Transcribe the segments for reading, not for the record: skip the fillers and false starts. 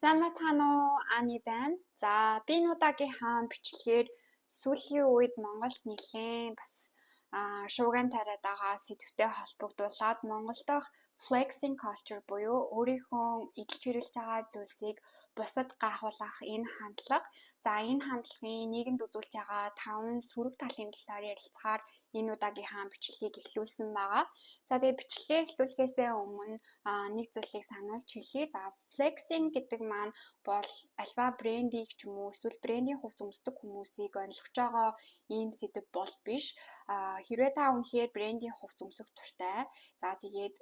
Сайн байцгаана уу? Ани байна. За, би энэ удаагийн хаан бичлэгээр сүүлийн үед Монголд нэлээд бас шуугиан тариад байгаа сэдвтэй холбогдуулаад Монгол дахь flexing culture буюу өөрийнхөө эдэлж хэрэглэж байгаа зүйлсийг бусад гайхуулах энэ хандлага. За, энэ хандлагын нийгэмд үзүүлж байгаа 5 сөрөг талын талаар ярилцахаар энэ удаагийн хаан бичлэгийг эхлүүлсэн байгаа. За, тэгээ бичлэгээ эхлүүлэхээс өмнө нэг зүйлийг сануулж хэлье. За, flexing гэдэг маань бол альва брендийг ч юм уу эсвэл брендийн хувьд өмсдөг хүмүүсийг онилгож байгаа ийм сэдэв бол биш. Хэрвээ та үнэхээр брендийн хувьд өмсөх туртай. За, тэгээд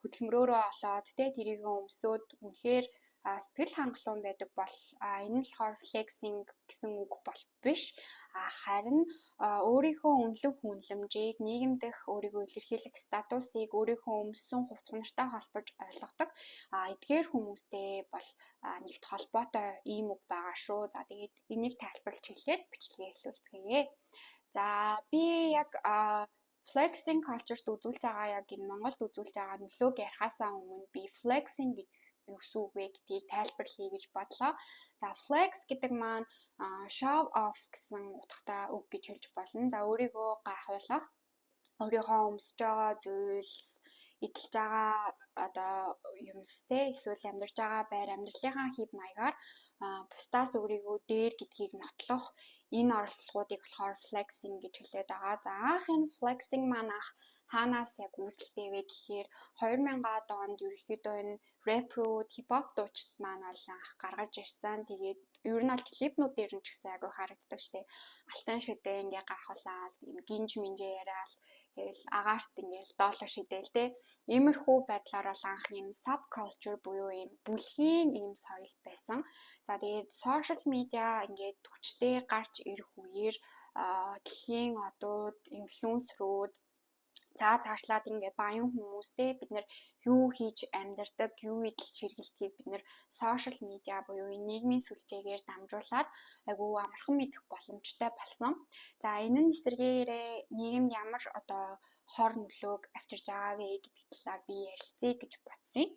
хөдөлмөрөөрөө олоод тэрийг өмсөөд үнэхээр сэтгэл хангалуун байдаг бол энэ нь болохоор flexing гэсэн үг бол биш. Харин өөрийнхөө үнэлэг хүнлэмжийг нийгэм дэх өөрийгөө илэрхийлэх статусыг өөрийнхөө өмссөн хувцс нартай холбож ойлгодог. Эдгээр хүмүүстэй бол нэгт холбоотой ийм үг байгаа шүү. За, тэгээд энийг тайлбарлаж хэлээд бичлэгээ эхлүүлцгээе. За, би яг flexing culture-т үзүүлж байгаа яг энэ Монголд үзүүлж байгаа нөлөөг ярихаасаа өмнө би flexing гэж юу гэсэн үг вэ гэдгийг тайлбарлая гэж бодлоо. За, flex гэдэг маань show off гэсэн утгатай үг гэж хэлж болно. За, өөрийгөө гайхуулах, өөрийнхөө өмсөж байгаа зүйлс, эдэлж байгаа юмстэй эсвэл амьдарч байгаа байр амьдралынхаа хэв маягаар бусдаас өөрийгөө дээр гэдгийг нотлох энэ оролдлогуудыг болохоор flexing гэж хэлээд байгаа. За, анх энэ flexing маань хаанаас яг үүсэлтэй вэ гэхээр 2000-аад онд ерөнхийдөө энэ рэп руу хипхоп дуучид маань бол анх гаргаж ирсэн. Тэгээд ер нь бол клипнүүд дээр нь ч гэсэн агай харагддаг штеп. Алтан шүдэ ингээ гайхуулаад юм гинж минжээ яриад тэгэл агаарт ингээл доллар шидээл те. Иймэрхүү байдлаар бол анх юм sub culture буюу юм бүлгийн юм соёл байсан. За, тэгээд social media ингээд хүчтэй гарч ирэх үеэр дэлхийн одууд, инфлюенсерүүд цаашлаад ингээд баян хүмүүстэй бид нар юу хийж амьдардаг, юу эдэлж хэрэглэдгийг бид нар сошиал медиа буюу нийгмийн сүлжээгээр дамжуулаад айгүй амархан мэдэх боломжтой болсон. За, энэ нь эсвэргээрээ нийгэмд ямар хор нөлөөг авчирж байгаа вэ гэдэг талаар би ярилцъя гэж бодсон.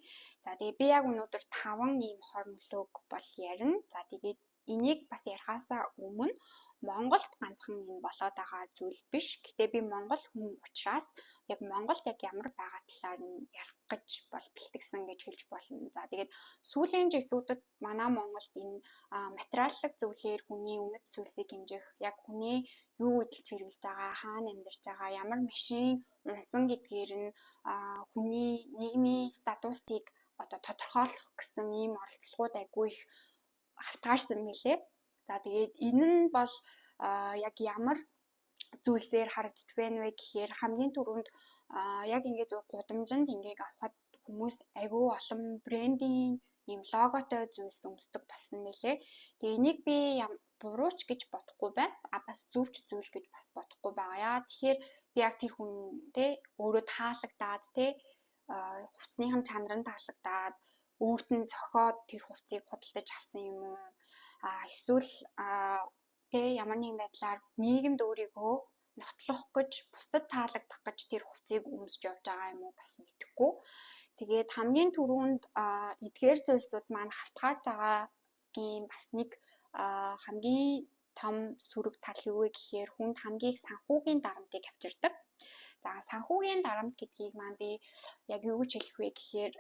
За, тэгээ би яг өнөөдөр 5 ийм хор нөлөөг бол ярина. За, тэгээд энийг бас ярихаасаа өмнө Монголд ганцхан энэ болоод байгаа зүйл биш. Гэтэ би Монгол хүн учраас яг Монголд яг ямар байгаа талаар нь ярих гэж бол бэлтгэсэн гэж хэлж болно. За, тэгээд сүүлийн жилүүдэд манай Монголд энэ материаллык зүйлээр хүний үнэт зүйлсийг хэмжих, яг хүний юу эдэлж хэрэглэж байгаа, хаана амьдарч байгаа, ямар машин унсан гэдгээр нь хүний нийгмийн статусыг тодорхойлох гэсэн ийм оролдлогууд айгүй их автгаарсан мэлээ. За, тэгээд энэ нь бол яг ямар зүйлсээр харагдж байна вэ гэхээр хамгийн түрүүнд яг ингээд гудамжинд ингээд авахад хүмүүс айгүй олон брендийн ийм логотой зүйлс өмсдөг болсон мэлээ. Тэгээ энийг би бурууч гэж бодохгүй байна. Бас зөвч зүйл гэж бас бодохгүй байгаа. Тэгэхээр би яг тэр хүн өөрөө таалагдаад хувцсныхан чанар нь таалагдаад өөрт нь зохиод тэр хувцсыг худалдаж авсан юм уу? Эсвэл ямар нэгэн байдлаар нийгэмд өөрийгөө нотлох гэж, бусдад таалагдах гэж тэр хувцсыг өмсөж явж байгаа юм уу бас мэдэхгүй. Тэгээд хамгийн түрүүнд эдгээр зүйлсүүд маань хавтгаарж байгаагийн бас нэг хамгийн том сөрөг тал юу вэ гэхээр хүнд хамгийн их санхүүгийн дарамтыг авчирдаг. За, санхүүгийн дарамт гэдгийг маань би яг юу гэж хэлэх вэ гэхээр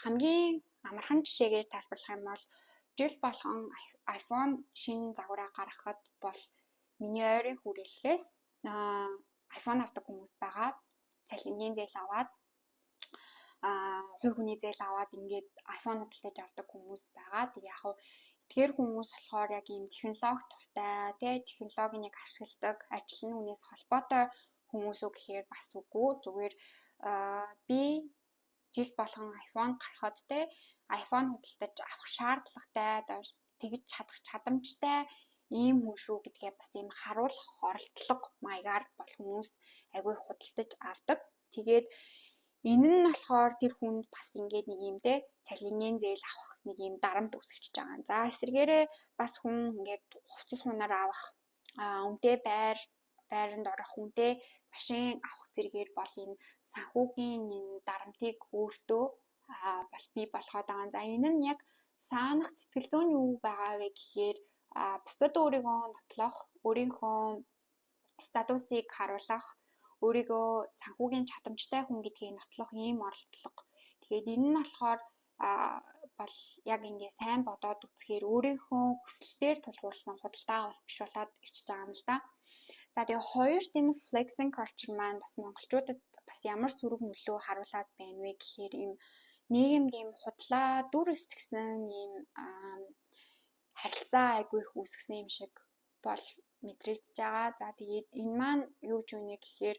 хамгийн амархан жишээгээр тайлбарлах юм бол жил болгон iPhone шинэ загвараа гаргахад бол миний ойрын хүрээллээс iPhone авдаг хүмүүс байгаа. Цалингийн зээл аваад хувь хүний зээл аваад ингээд iPhone худалдаж авдаг хүмүүс байгаа. Тэг яг эдгээр хүмүүс болохоор яг ийм технологи туртай, технологиг яг ашигладаг, ажил нь үнээс холбоотой хүмүүс үү гэхээр бас үгүй. Зүгээр би жил болгон iPhone гаргахад iPhone худалдаж авах шаардлагатай, тэгж чадах чадамжтай ийм хүн шүү гэдгээ бас ийм харуулах оролдлого маягаар бол хүмүүс агүй худалдаж авдаг. Тэгээд энэ нь болохоор тэр хүнд бас ингээд нэг юм цалингийн зээл авах нэг юм дарамт үүсгэж байгаа. За, эсвэргээрээ бас хүн ингээд хувцас хунаар авах, үнэтэй байранд орох, үнэтэй машин авах зэрэгээр бол энэ санхүүгийн энэ дарамтыг өөртөө бол бий болгоод байгаа. За, энэ нь яг Саанах сэтгэл зүйн юу байгаа вэ гэхээр бусдад өөрийгөө нотлох, өөрийнхөө статусыг харуулах, өөрийгөө санхүүгийн чадамжтай хүн гэдгийг нотлох ийм оролдлого. Тэгээд энэ нь болохоор бол яг ингэ сайн бодоод үзэхээр өөрийнхөө хүсэлтээр тулгуурсан худалдаа авалт биш болоод ирчихэж байгаа юм л да. За тэгээ хоёрт энэ flexing culture маань бас монголчуудад бас ямар сөрөг нөлөө харуулад байна вэ гэхээр ийм нийгэмд ийм худлаа дүр эсгсэн ийм харилцаа айгүй их үүсгэсэн юм шиг бол мэдрэгдэж байгаа. За тэгээд энэ маань юу ч үнэ гэхээр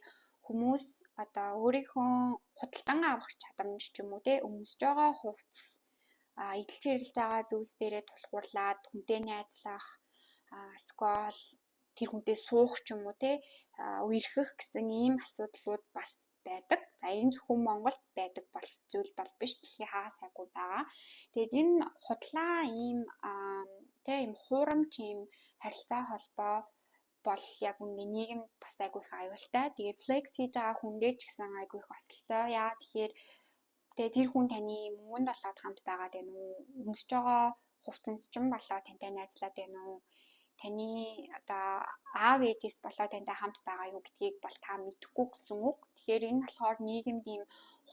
хүмүүс одоо өөрийнхөө худалдан авах чадамж ч юм уу те өмсөж байгаа хувцас эдэлж хэрэлж байгаа зүйлс дээрээ тулгуурлаад хүнтэй найзлах скол тэр хүнтэй суух ч юм уу те үерхэх гэсэн ийм асуудлууд бас байдаг. За энэ зөвхөн Монголд байдаг зүйл бол биш, дэлхийн хагас айгүй байгаа. Тэгээд энэ худлаа ийм ийм хуурамч ийм харилцаа холбоо бол яг үнэ нийгэмд бас айгүй их аюултай. Тэгээд флекс хийж байгаа хүн дээр ч гэсэн айгүй их осолтой. Яа тэгэхээр тэгээд тэр хүн таны мөнгөнд болоод хамт байгаад байна уу? Өмсөж байгаа хувцас ч юм болоо тантай найзлаад байна уу? Таны одоо аав ээжээс болоо тантай хамт байгаа юу гэдгийг бол та мэдэхгүй гэсэн үг. Тэгэхээр энэ болохоор нийгэмд ийм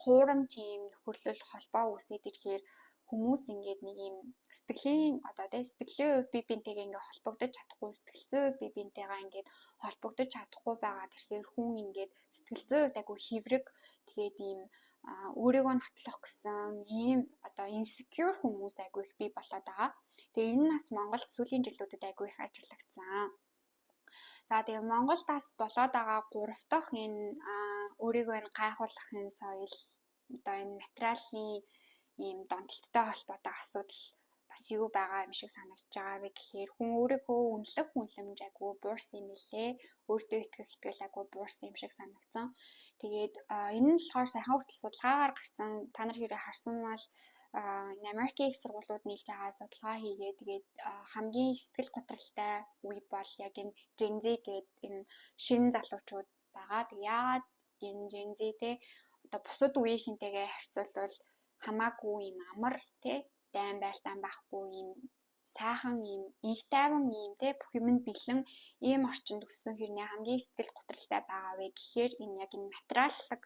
хуурамч ийм нөхөрлөл холбоо үүсээд ирэхээр хүмүүс ингээд нэг ийм сэтгэлийн одоо сэтгэлийн хувь бие биентэйгээ ингээд холбогдож чадахгүй, сэтгэл зүйн хувь бие биентэйгээ ингээд холбогдож чадахгүй байгаа. Тэгэхээр хүн ингээд сэтгэл зүйн хувьд айгүй хэврэг, тэгээд ийм өөрийгөө нотлох гэсэн ийм одоо insecure хүмүүс айгүй их бий болоод байгаа. Тэгээ энэ нас Монголд сүүлийн жилүүдэд айгүй их ажиглагдсан. За тэгээ Монголдаас болоод байгаа 3 дахь энэ өөрийгөө энэ гайхуулахын соёл одоо энэ материалын ийм донтолттой холбоотой асуудал бас юу байгаа юм шиг санагдаж байгаа вэ гэхээр хүн өөрийгөө үнэлэх хүнлэмж айгүй буурсан юм лээ. Өөртөө итгэх итгэл айгүй буурсан юм шиг санагдсан. Тэгээд энэ нь болохоор сайхан хүртэл судалгаагаар гарсан. Та нар хэрэг харсан бол Америкийн их сургуулиуд нийлж байгаа судалгаа хийгээ. Тэгээд хамгийн сэтгэл готролтой үе бол яг энэ Gen Z гэдэг энэ шинэ залуучууд байгаа. Тэг яагаад энэ Gen Z те одоо бусад үеийнхэнтэйгээ харьцуулбал хамаагүй юм амар те дайн байлдаан байхгүй юм сайхан юм их тайван юм те бүх юмд бэлэн ийм орчинд өссөн хэрнээ хамгийн сэтгэл готролтой байгаа вэ гэхээр энэ яг энэ материаллык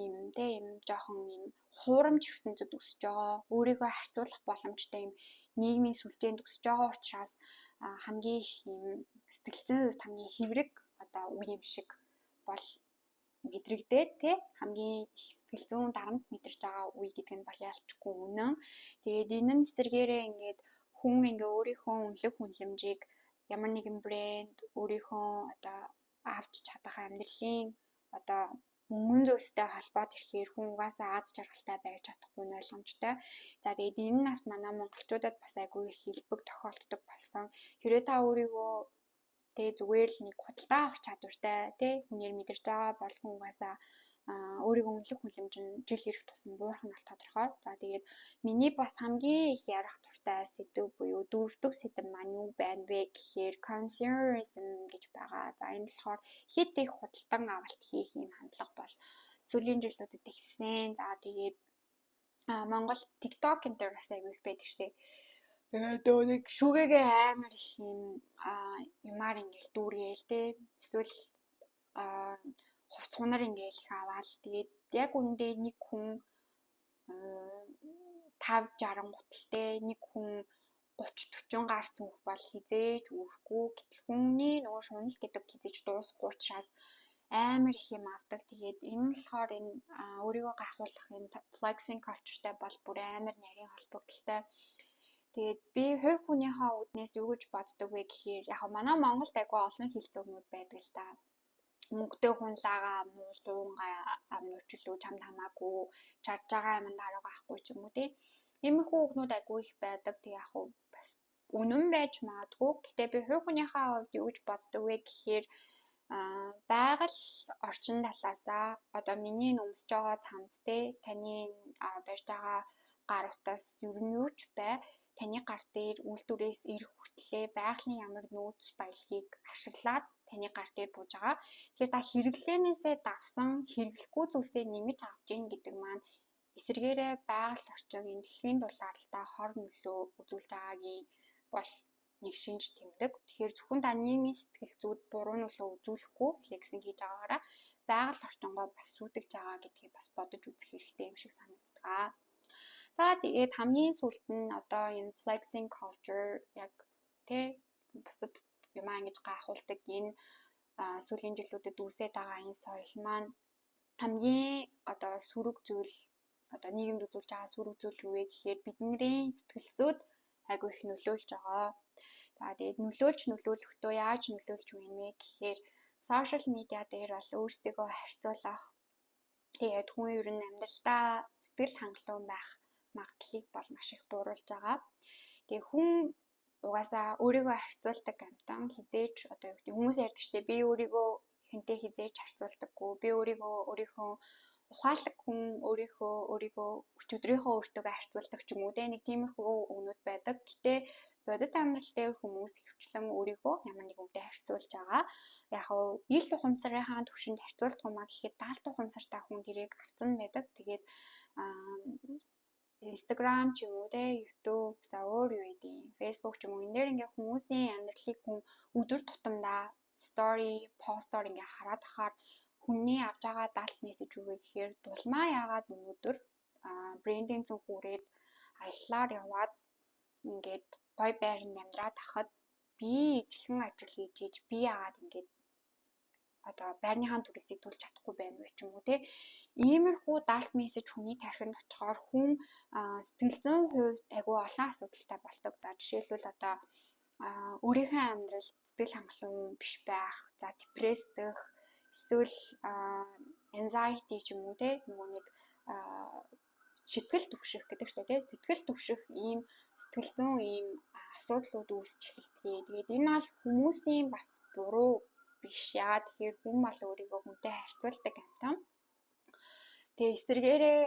юм те юм жоохон юм хуурамч ертөнцид өсөж байгаа өөрийгөө харьцуулах боломжтой юм нийгмийн сүлжээнд өсөж байгаа учраас хамгийн их юм сэтгэл зүйн хувьд хамгийн хэврэг одоо үе юм шиг бол мэдрэгдээд тий хамгийн их сэтгэл зүйн дарамт мэдэрч байгаа үе гэдэг нь бол ялчгүй үнэн. Тэгээд энэ нь эсрэгээрээ ингээд хүн ингээ өөрийнхөө үнэлэх хүнлэмжийг ямар нэгэн брэнд өөрийнхөө одоо авч чадах амьдралын одоо мөнгөн зүйлстэй холбоод ирэхээр хүн угаасаа аз жаргалтай байж чадахгүй нь ойлгомжтой. За тэгээд энэ нас манай монголчуудад бас айгүй их хэлбэг тохиолддог болсон. Хэрвээ та өөрийгөө тэгээ зүгээр л нэг худалдаа авах чадвартай тий хүнээр мэдэрч байгаа бол хүн угаасаа өөрийгөө үнэлэх хүнлэмж нь жил ирэх тусам буурах нь бол тодорхой. За тэгээд миний бас хамгийн их ярих дуртай сэдв буюу дөрөвдөг сэдв маань юу байна вэ гэхээр consumerism гэж байгаа. За энэ болохоор хэд их худалдан авалт хийх юм хандлага бол сүүлийн жилүүдэд ихсэн. За тэгээд Монгол TikTok энэ төр бас айгүй их байдаг шүү дээ. Тэгээд нэг шүүгээгээ амар их юм юмар ингээл дүүргээл те эсвэл хувцгунаар ингээл их аваал тэгээд яг үндэ нэг хүн 50-60 гуталтэй нэг хүн 30-40 гаар цүнх бол хизээж үүрхгүй гэтэл хүний нөгөө шунал гэдэг хизээж дуусахгүй учраас амар их юм авдаг. Тэгээд энэ нь болохоор энэ өөрийгөө гайхуулах энэ flexing culture-тай бол бүр амар нарийн холбогдолтой. Тэгээд би хувь хүнийхээ үднээс юу гэж боддог вэ гэхээр яг манай Монголд айгүй олон хилцүүрнүүд байдаг л да. Мөнгөтэй хүн лагаа амнуул, дуунгаа амнууч илүү чамд хамаагүй, чарж байгаа юм дараагаа ахгүй ч юм уу тий. Иймэрхүү үгнүүд айгүй их байдаг. Тэг яг бас үнэн байж магадгүй. Гэтэ би хувь хүнийхээ хувьд юу гэж боддог вэ гэхээр байгаль орчин талаасаа одоо миний өмсөж байгаа цамц тий таны барьж байгаа гар утас ер нь юу ч бай таны гар дээр үйлдвэрээс ирэх хүртлээр байгалийн ямар нөөц баялагийг ашиглаад таны гар дээр бууж байгаа. Тэгэхээр та хэрэглэнээсээ давсан хэрэглэхгүй зүйлсээ нэмэж авч ийн гэдэг маань эсвэргээрээ байгаль орчигийн дэлхийн дулаалалтаа хор нөлөө үзүүлж байгаагийн бол нэг шинж тэмдэг. Тэгэхээр зөвхөн та нийгмийн сэтгэл зүйд буруу нөлөө үзүүлэхгүй флексинг хийж байгаагаараа байгаль орчингоо бас сүйтгэж байгаа гэдгийг бас бодож үзэх хэрэгтэй юм шиг санагддаг. За тэгээд хамгийн сүүлд нь одоо энэ flexing culture яг бусдад юмаа ингэж гайхуулдаг энэ сүүлийн жилүүдэд үүсэж байгаа энэ соёл маань хамгийн одоо сөрөг зүйл одоо нийгэмд үзүүлж байгаа сөрөг зүйл юу вэ гэхээр бидний сэтгэл зүйд айгүй их нөлөөлж байгаа. За тэгээд нөлөөлөхдөө яаж нөлөөлж байна вэ гэхээр сошиал медиа дээр бол өөрсдийгөө харьцуулах тэгээд хүн ер нь амьдралдаа сэтгэл хангалуун байх магадлалыг бол маш их бууруулж байгаа. Тэгээд хүн угаасаа өөрийгөө харьцуулдаг амтан хизээж одоо юу гэдэг хүмүүс ярьдаг шүү дээ. Би өөрийгөө хэнтэй хизээж харьцуулдаггүй. Би өөрийнхөө ухаалаг хүн өөрийнхөө өчигдрийнхөө өөртөөгөө харьцуулдаг ч юм уу те нэг тиймэрхүү өгнүүд байдаг. Гэтэ бодит амьдрал дээр хүмүүс хөвчлэн өөрийгөө ямар нэг үнтэй харьцуулж байгаа. Яг нь ил ухамсарынхаа түвшинд харьцуулдаг юм а гэхэд даалт ухамсартай хүн тэрийг авцсан байдаг. Тэгээд Instagram ч юм уу те YouTube за өөр юу гэдэг Facebook ч юм уу энэ дээр ингээ хүмүүсийн амьдралыг хүн өдөр тутамдаа story постоор ингээ хараад ахаар хүний авж байгаа даалт мессеж юу вэ гэхээр дулмаа яагаад өнөөдөр брендинг зөв хүрээд аяллаар яваад ингээд гой байранд амьдраад хахад би ижилхэн ажил хийж би яагаад ингээд одоо байрныхаа түрээсийг төлж чадахгүй байна вэ ч юм уу те иймэрхүү даалт мессеж хүний тархинд очихоор хүн сэтгэл зүйн хувьд айгүй олон асуудалтай болдог. За жишээлбэл одоо өөрийнхөө амьдралд сэтгэл хангалуун биш байх, за депрессдэх, эсвэл anxiety ч юм уу те нөгөө нэг сэтгэл түгших гэдэг чинь те сэтгэл түгших ийм сэтгэл зүйн ийм асуудлууд үүсч эхэлдэг. Тэгээд энэ бол хүмүүсийн бас буруу биш. Яагаад тэгэхээр хүн бол өөрийгөө хүнтэй харьцуулдаг амтан. Тэгээ эсвэргээрээ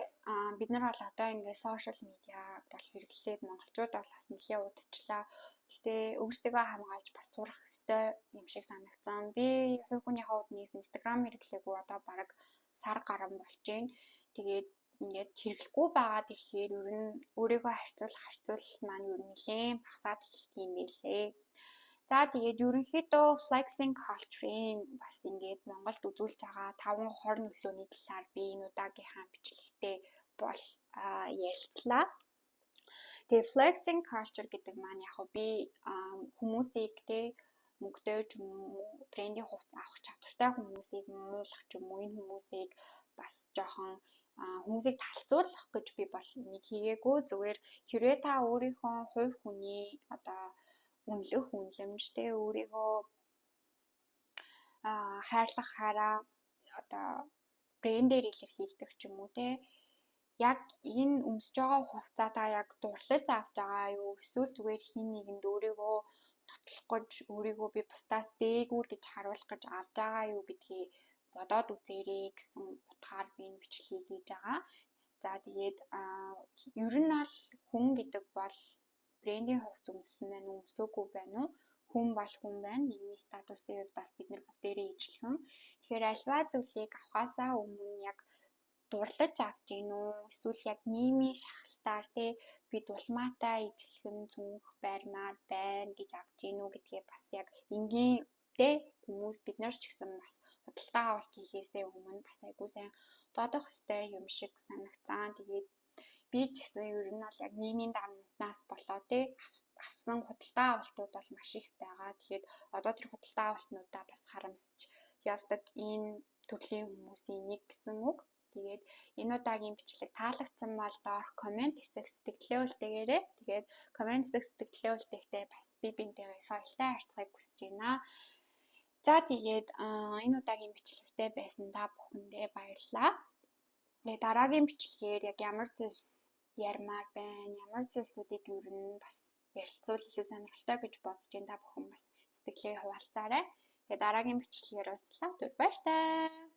бид нар бол одоо ингээд сошиал медиа бол хэрэглээд монголчууд бол бас нэлээд удажлаа. Гэхдээ өөрсдөө хамгаалж бас сурах ёстой юм шиг санагдсан. Би хувь хүний хувьд нэг Instagram хэрэглээгүй одоо бараг сар гарсан болж байна. Тэгээд ингээд хэрэглэхгүй байгаад ирэхээр ер нь өөрийгөө харьцуулах маань ер нь нэлээд багасаад эхэлт юм байлээ. За тэгээд ерөнхийдөө flexing culture-ийн бас ингээд Монголд үзүүлж байгаа 5 хор нөлөөний талаар би энэ удаагийнхаа бичлэгтээ бол ярилцлаа. Тэгээд flexing culture гэдэг маань яг би хүмүүсийг мөнгөтэй ч юм уу брендинг хувцас авах чадвартай хүмүүсийг муулах ч юм уу энэ хүмүүсийг бас жоохон хүмүүсийг талцуулах гэж би бол энийг хийгээгүй. Зүгээр хэрвээ та өөрийнхөө хувь хүний одоо үнэлэх үнэлэмжтэй өөрийгөө хайрлах хараа одоо брендээр илэрхийлдэг ч юм уу те яг энэ өмсөж байгаа хугацаатаа яг дурлаж авч байгаа юу эсвэл зүгээр хин нэгэнд өөрийгөө нотлох гэж өөрийгөө би бусдаас дээгүүр гэж харуулах гэж авч байгаа юу гэдгийг бодоод үзээрэй гэсэн утгаар би энэ бичлэгийг хийж байгаа. За тэгээд ер нь бол хүн гэдэг бол брендинг хувьд өмссөн байна уу, өмсөөгүй байна уу? Хүн бол хүн байна. Нийгмийн статусын хувьд бол бид нар бүгдээрээ ижилхэн. Тэгэхээр альва зүйлийг авахаасаа өмнө яг дурлаж авч гин үү? Эсвэл яг нийгмийн шахалтаар би дулмаатай ижилхэн зүнх байрмаар байна гэж авч гин үү гэдгээ бас яг энгийн хүмүүс бид нар ч гэсэн бас худалдаа авалт хийхээсээ өмнө бас айгуу сайн бодох ёстой юм шиг санагцсан. Тэгээд би ч гэсэн ер нь бол яг нийгмийн дарамтнаас болоо авсан худалдаа авалтууд бол маш их байгаа. Тэгэхээр одоо тэр худалдаа авалтнуудаа бас харамсч явдаг энэ төрлийн хүмүүсийн нэг гэсэн үг. Тэгээд энэ удаагийн бичлэг таалагдсан бол доорх комент хэсэг сэтгэлээ үлдээгээрэй. Тэгээд комент хэсэг сэтгэлээ үлдээхдээ бас би бинтээгээ соёлтой харьцахыг хүсэж байна. За тэгээд энэ удаагийн бичлэгтэй байсан та бүхэндээ баярлалаа. Тэгээд дараагийн бичлэгээр яг ямар зүйлс ярмаар байна, ямар зүйлсүүдийг ер нь бас ярилцвал илүү сонирхолтой гэж бодож байна. Та бүхэн бас сэтгэлээ хуваалцаарай. Тэгээд дараагийн бичлэгээр уулзлаа. Түр баяртай.